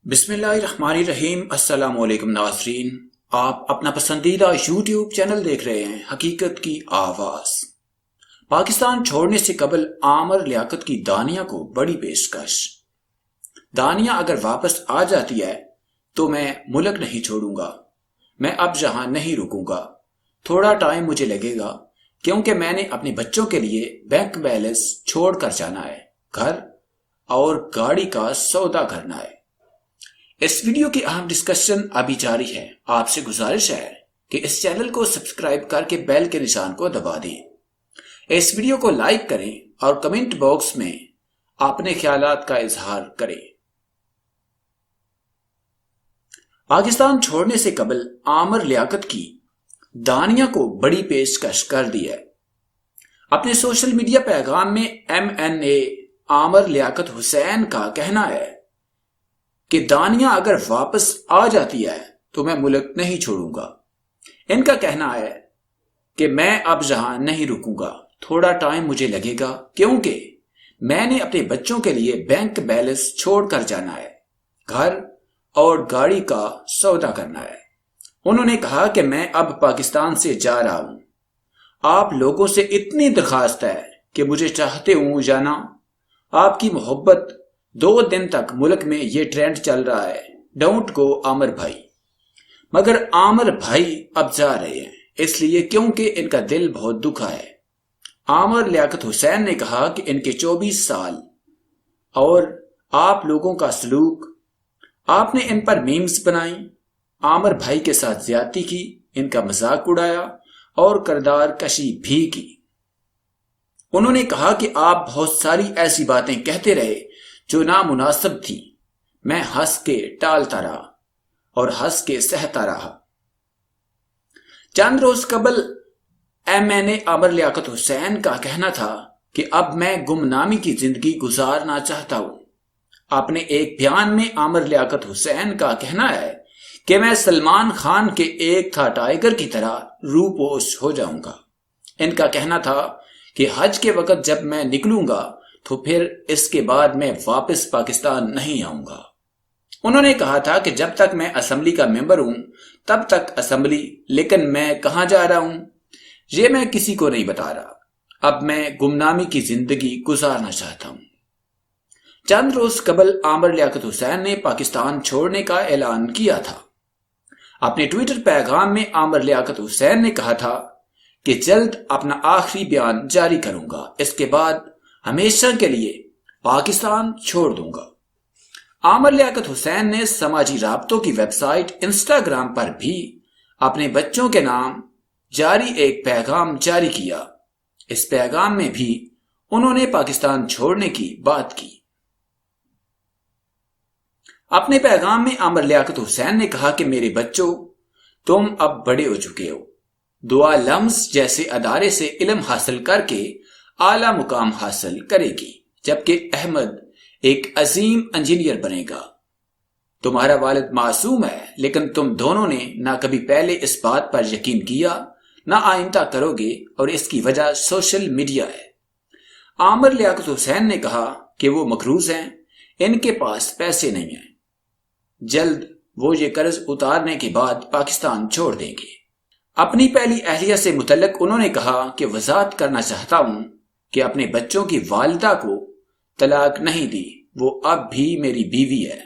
بسم اللہ الرحمن الرحیم۔ السلام علیکم ناظرین، آپ اپنا پسندیدہ یوٹیوب چینل دیکھ رہے ہیں حقیقت کی آواز۔ پاکستان چھوڑنے سے قبل عامر لیاقت کی دانیہ کو بڑی پیشکش۔ دانیہ اگر واپس آ جاتی ہے تو میں ملک نہیں چھوڑوں گا، میں اب یہاں نہیں رکوں گا، تھوڑا ٹائم مجھے لگے گا کیونکہ میں نے اپنے بچوں کے لیے بینک بیلنس چھوڑ کر جانا ہے، گھر اور گاڑی کا سودا کرنا ہے۔ اس ویڈیو کی اہم ڈسکشن ابھی جاری ہے۔ آپ سے گزارش ہے کہ اس چینل کو سبسکرائب کر کے بیل کے نشان کو دبا دیں، اس ویڈیو کو لائک کریں اور کمنٹ باکس میں اپنے خیالات کا اظہار کریں۔ پاکستان چھوڑنے سے قبل عامر لیاقت کی دانیہ کو بڑی پیشکش کر دی ہے۔ اپنے سوشل میڈیا پیغام میں MNA عامر لیاقت حسین کا کہنا ہے کہ دانیہ اگر واپس آ جاتی ہے تو میں ملک نہیں چھوڑوں گا۔ ان کا کہنا ہے کہ میں اب یہاں نہیں رکوں گا، تھوڑا ٹائم مجھے لگے گا کیونکہ میں نے اپنے بچوں کے لیے بینک بیلنس چھوڑ کر جانا ہے، گھر اور گاڑی کا سودا کرنا ہے۔ انہوں نے کہا کہ میں اب پاکستان سے جا رہا ہوں، آپ لوگوں سے اتنی درخواست ہے کہ مجھے چاہتے ہوں یا نہ، آپ کی محبت 2 دن تک ملک میں یہ ٹرینڈ چل رہا ہے، ڈونٹ گو عامر بھائی۔ مگر عامر بھائی اب جا رہے ہیں اس لیے کیونکہ ان کا دل بہت دکھا ہے۔ عامر لیاقت حسین نے کہا کہ ان کے 24 سال اور آپ لوگوں کا سلوک، آپ نے ان پر میمز بنائی، عامر بھائی کے ساتھ زیادتی کی، ان کا مذاق اڑایا اور کردار کشی بھی کی۔ انہوں نے کہا کہ آپ بہت ساری ایسی باتیں کہتے رہے جو نامناسب تھی، میں ہنس کے ٹالتا رہا اور ہنس کے سہتا رہا۔ چند روز قبل MNA عامر لیاقت حسین کا کہنا تھا کہ اب میں گمنامی کی زندگی گزارنا چاہتا ہوں۔ اپنے ایک بیان میں عامر لیاقت حسین کا کہنا ہے کہ میں سلمان خان کے ایک تھا ٹائیگر کی طرح روپوش ہو جاؤں گا۔ ان کا کہنا تھا کہ حج کے وقت جب میں نکلوں گا تو پھر اس کے بعد میں واپس پاکستان نہیں آؤں گا۔ انہوں نے کہا تھا کہ جب تک میں اسمبلی کا ممبر ہوں تب تک اسمبلی، لیکن میں کہاں جا رہا ہوں یہ میں کسی کو نہیں بتا رہا، اب میں گمنامی کی زندگی گزارنا چاہتا ہوں۔ چند روز قبل عامر لیاقت حسین نے پاکستان چھوڑنے کا اعلان کیا تھا۔ اپنے ٹویٹر پیغام میں عامر لیاقت حسین نے کہا تھا کہ جلد اپنا آخری بیان جاری کروں گا، اس کے بعد ہمیشہ کے لیے پاکستان چھوڑ دوں گا۔ عامر لیاقت حسین نے سماجی رابطوں کی ویب سائٹ انسٹاگرام پر بھی اپنے بچوں کے نام جاری ایک پیغام جاری کیا۔ اس پیغام میں بھی انہوں نے پاکستان چھوڑنے کی بات کی۔ اپنے پیغام میں عامر لیاقت حسین نے کہا کہ میرے بچوں، تم اب بڑے ہو چکے ہو، دعا لمز جیسے ادارے سے علم حاصل کر کے اعلیٰ مقام حاصل کرے گی، جبکہ احمد ایک عظیم انجینئر بنے گا۔ تمہارا والد معصوم ہے لیکن تم دونوں نے نہ کبھی پہلے اس بات پر یقین کیا نہ آئندہ کرو گے، اور اس کی وجہ سوشل میڈیا ہے۔ عامر لیاقت حسین نے کہا کہ وہ مقروض ہیں، ان کے پاس پیسے نہیں ہیں، جلد وہ یہ قرض اتارنے کے بعد پاکستان چھوڑ دیں گے۔ اپنی پہلی اہلیہ سے متعلق انہوں نے کہا کہ وضاحت کرنا چاہتا ہوں کہ اپنے بچوں کی والدہ کو طلاق نہیں دی، وہ اب بھی میری بیوی ہے۔